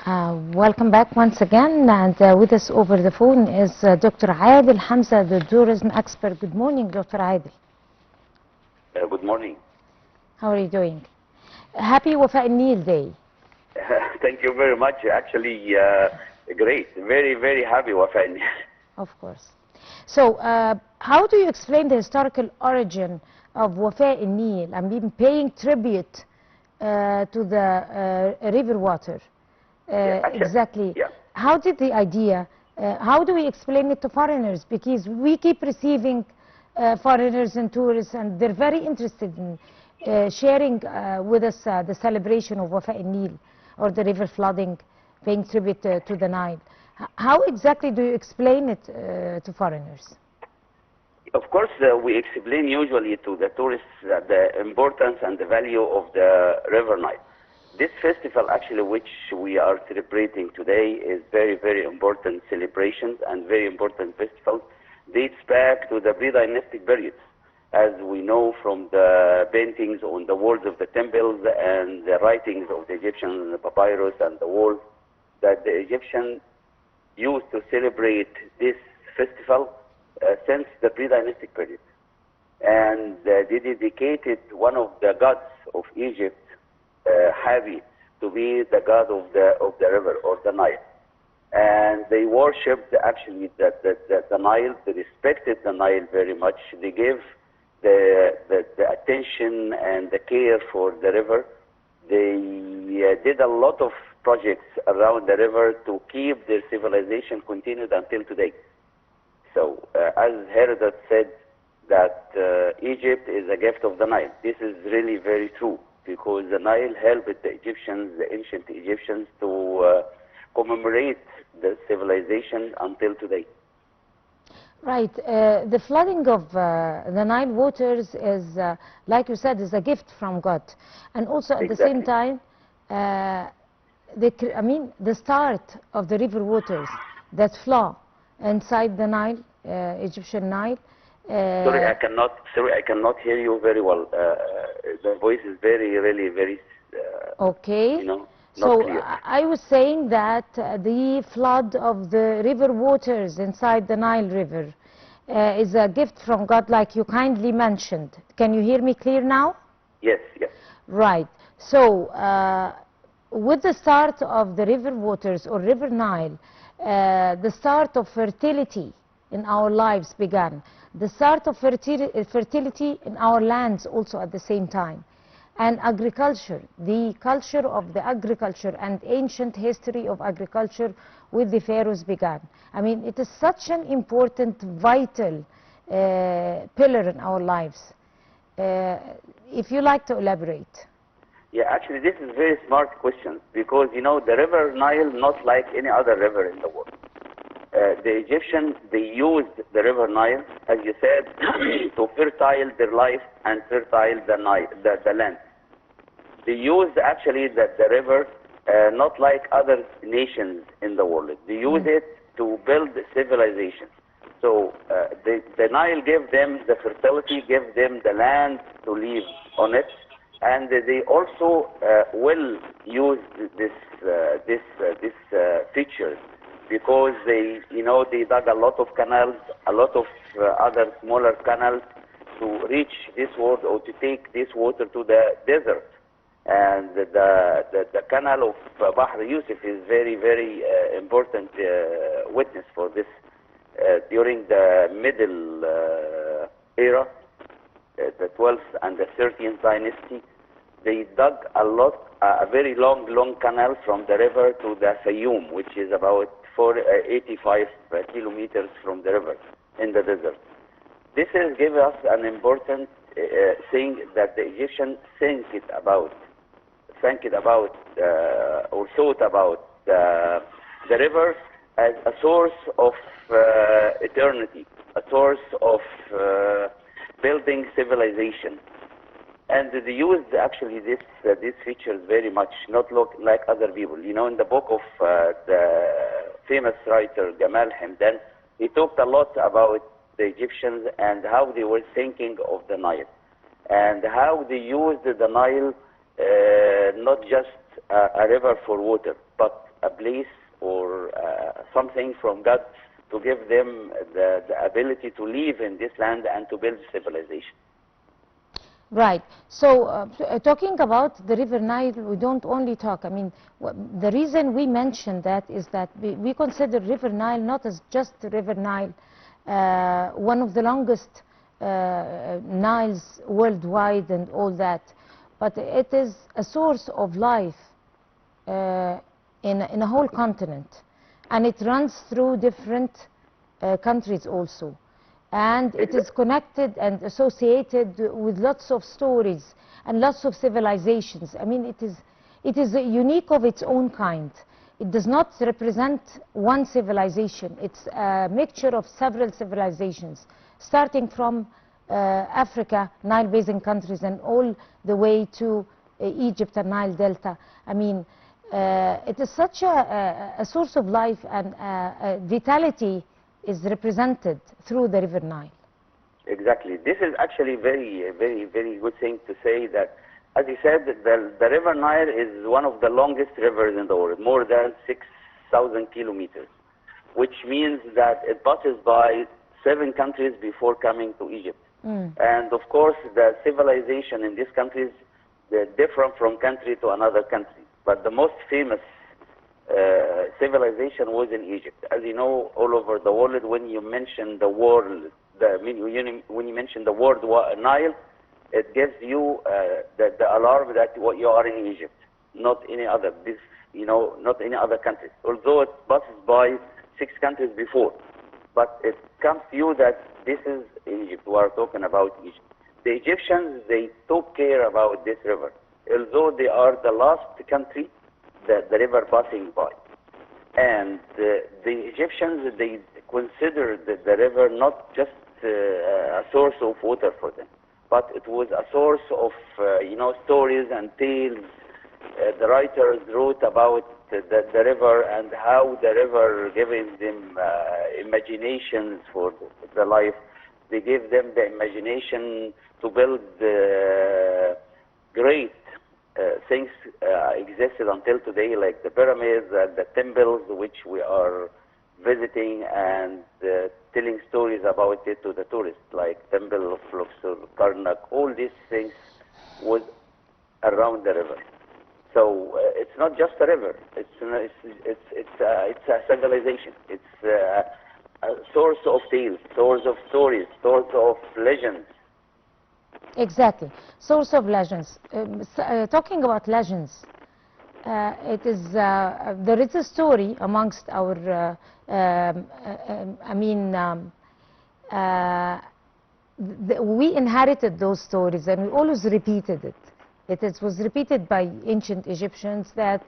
Welcome back once again, and with us over the phone is Dr. Adel Hamza, the tourism expert. Good morning, Dr. Adel. Good morning. How are you doing? Happy Wafa al-Nil Day. Thank you very much. Actually, great. Very, very happy Wafa al-Nil. Of course. So, how do you explain the historical origin of Wafa al-Nil? I mean, paying tribute to the river water. Exactly. Yeah. How did the idea, how do we explain it to foreigners? Because we keep receiving foreigners and tourists, and they're very interested in sharing with us the celebration of Wafa al-Nil, or the river flooding, paying tribute to the Nile. How exactly do you explain it to foreigners? Of course, we explain usually to the tourists the importance and the value of the River Nile. This festival, actually, which we are celebrating today, is very, very important celebrations and very important festival. Dates back to the pre-dynastic periods, as we know from the paintings on the walls of the temples and the writings of the Egyptians and the papyrus and the walls, that the Egyptians used to celebrate this festival since the pre-dynastic period. And they dedicated one of the gods of Egypt, Habi, to be the god of the river, or the Nile. And they worshipped actually the Nile. They respected the Nile very much. They gave the attention and the care for the river. They did a lot of projects around the river to keep their civilization continued until today. So, as Herodot said, that Egypt is a gift of the Nile. This is really very true, because the Nile helped the Egyptians, the ancient Egyptians, to commemorate the civilization until today. Right. The flooding of the Nile waters is, like you said, is a gift from God. And also at the same time, the start of the river waters that flow inside the Nile, Egyptian Nile. Sorry, I cannot hear you very well. The voice is really very. Okay. Not so clear. I was saying that the flood of the river waters inside the Nile River is a gift from God, like you kindly mentioned. Can you hear me clear now? Yes. Right. So, with the start of the river waters, or River Nile, the start of fertility in our lives began. The start of fertility in our lands also at the same time. And agriculture, the culture of the agriculture and ancient history of agriculture with the pharaohs began. I mean, it is such an important, vital pillar in our lives. If you like to elaborate. Yeah, actually, this is a very smart question, because, the River Nile, not like any other river in the world. The Egyptians, they used the River Nile, as you said, to fertile their life and fertile the land. They used actually the river not like other nations in the world. They used it to build civilization. So the Nile gave them the fertility, gave them the land to live on it, and they also will use this features, because they dug a lot of canals, a lot of other smaller canals to reach this water, or to take this water to the desert. And the canal of Bahr Yusuf is very, very important witness for this. During the Middle era, the 12th and the 13th dynasty, they dug a very long canal from the river to the Fayoum, which is about 85 kilometers from the river in the desert. This has given us an important thing, that the Egyptians or thought about the river as a source of eternity, a source of building civilization. And they used actually these features very much, not look like other people. In the book of the famous writer Gamal Hamdan, he talked a lot about the Egyptians and how they were thinking of the Nile, and how they used the Nile not just a river for water, but a place or something from God to give them the ability to live in this land and to build civilization. Right. So, talking about the River Nile, we don't only talk. I mean, the reason we mention that is that we consider River Nile not as just River Nile, one of the longest Niles worldwide and all that, but it is a source of life in a whole continent, and it runs through different countries also. And it is connected and associated with lots of stories and lots of civilizations. I mean, it is unique of its own kind. It does not represent one civilization. It's a mixture of several civilizations, starting from Africa, Nile Basin countries, and all the way to Egypt and Nile Delta. I mean, it is such a source of life, and vitality is represented through the River Nile. Exactly. This is actually very good thing to say, that, as you said, the River Nile is one of the longest rivers in the world, more than 6,000 kilometers, which means that it passes by 7 countries before coming to Egypt. And of course, the civilization in these countries, they're different from country to another country. But the most famous civilization was in Egypt. As you know, all over the world, when you mention the world, when you mention the word Nile, it gives you the alarm that you are in Egypt, not any other, not any other country. Although it passes by 6 countries before, but it comes to you that this is Egypt. We are talking about Egypt. The Egyptians, they took care about this river, although they are the last country the river passing by. And the Egyptians, they considered the river not just a source of water for them, but it was a source of stories and tales. The writers wrote about the river and how the river gave them imaginations for the life. They gave them the imagination to build great things existed until today, like the pyramids and the temples, which we are visiting and telling stories about it to the tourists, like Temple of Luxor, Karnak. All these things was around the river. So it's not just a river. It's a civilization. It's a source of tales, source of stories, source of legends. Exactly, source of legends. Talking about legends, there is a story amongst our, we inherited those stories and we always repeated it. It was repeated by ancient Egyptians that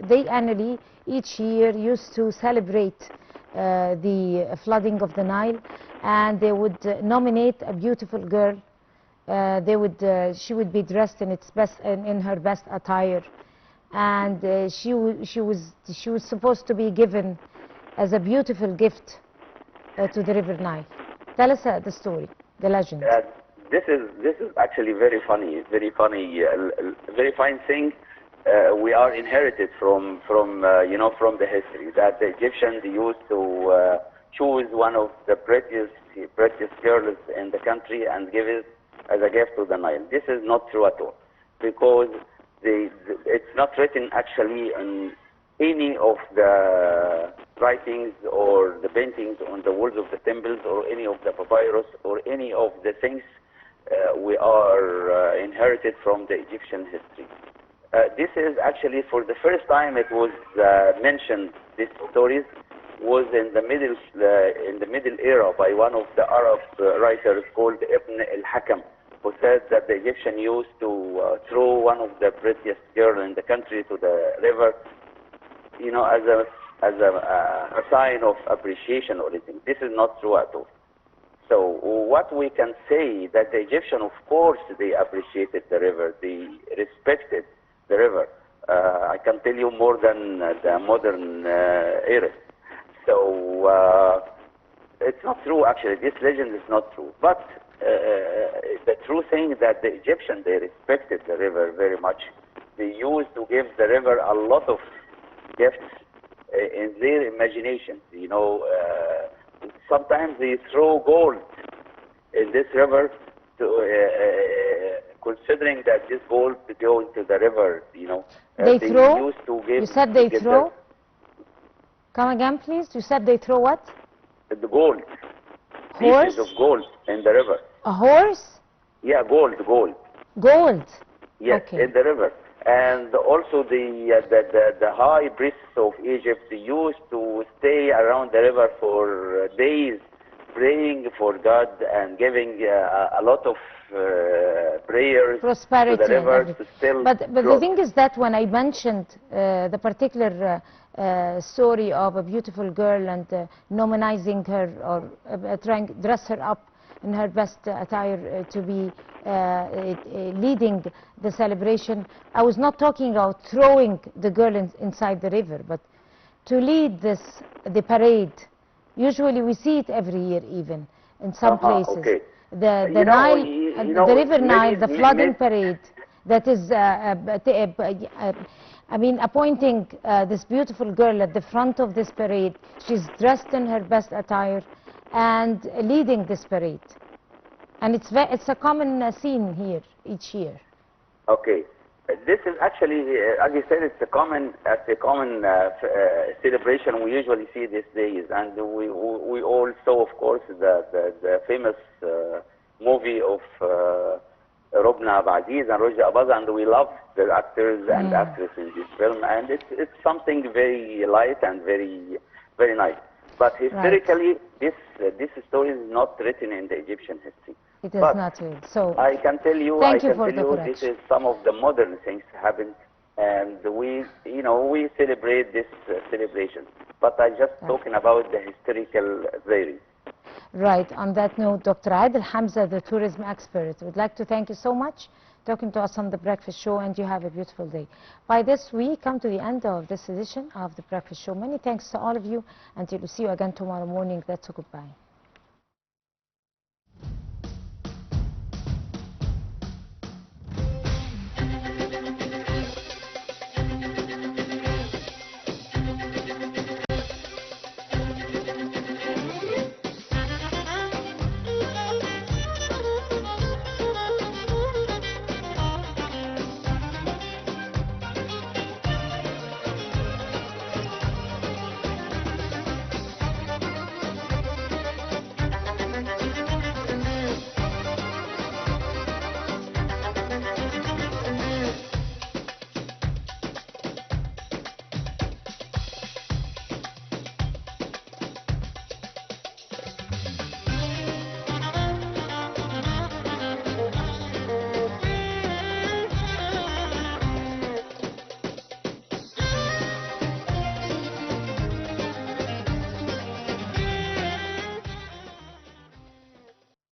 they annually, each year, used to celebrate the flooding of the Nile, and they would nominate a beautiful girl. She would be dressed in her best attire, and she was supposed to be given as a beautiful gift to the River Nile. Tell us the story, the legend. This is actually very funny, very fine thing. We are inherited from the history, that the Egyptians used to choose one of the prettiest girls in the country and give it as a gift to the Nile. This is not true at all, because it's not written actually in any of the writings or the paintings on the walls of the temples or any of the papyrus or any of the things we are inherited from the Egyptian history. This is actually, for the first time it was mentioned, these stories was in the middle era by one of the Arab writers called Ibn al-Hakam, who said that the Egyptian used to throw one of the prettiest girl in the country to the river, as a sign of appreciation or anything. This is not true at all. So what we can say, that the Egyptian, of course, they appreciated the river, they respected the river. I can tell you more than the modern era. So it's not true, actually. This legend is not true. But the true thing that the Egyptians, they respected the river very much. They used to give the river a lot of gifts in their imagination. You know, sometimes they throw gold in this river, considering that this gold goes into the river. You know, They throw? used to give. You said they throw? Come again, please. You said they throw what? The gold. Horse? Pieces of gold in the river. A horse? Yeah, gold. Gold? Yes, Okay. in the river. And also the high priests of Egypt used to stay around the river for days, praying for God and giving a lot of prayers Prosperity to the river and to still but the flow. thing is that when I mentioned the particular story of a beautiful girl and nominizing her or trying to dress her up in her best attire to be leading the celebration, I was not talking about throwing the girl inside the river, but to lead the parade. Usually we see it every year, even in some places. Okay. The You know, Nile, you the know, River Nile, the flooding maybe- parade, that is, I mean, appointing this beautiful girl at the front of this parade. She's dressed in her best attire and leading this parade. And it's a common scene here each year. Okay. This is actually, as you said, it's a common celebration we usually see these days, and we all saw, of course, the famous movie of Robna Abaziz and Roja Abaza, and we love the actors and actresses in this film, and it's something very light and very nice. But historically, this story is not written in the Egyptian history. It is but not real. So I can tell you, this is some of the modern things happened, and we celebrate this celebration. But I just talking about the historical theory. Right. On that note, Dr. Adel Hamza, the tourism expert, would like to thank you so much talking to us on the Breakfast Show, and you have a beautiful day. By this, we come to the end of this edition of the Breakfast Show. Many thanks to all of you. Until we see you again tomorrow morning, that's a goodbye.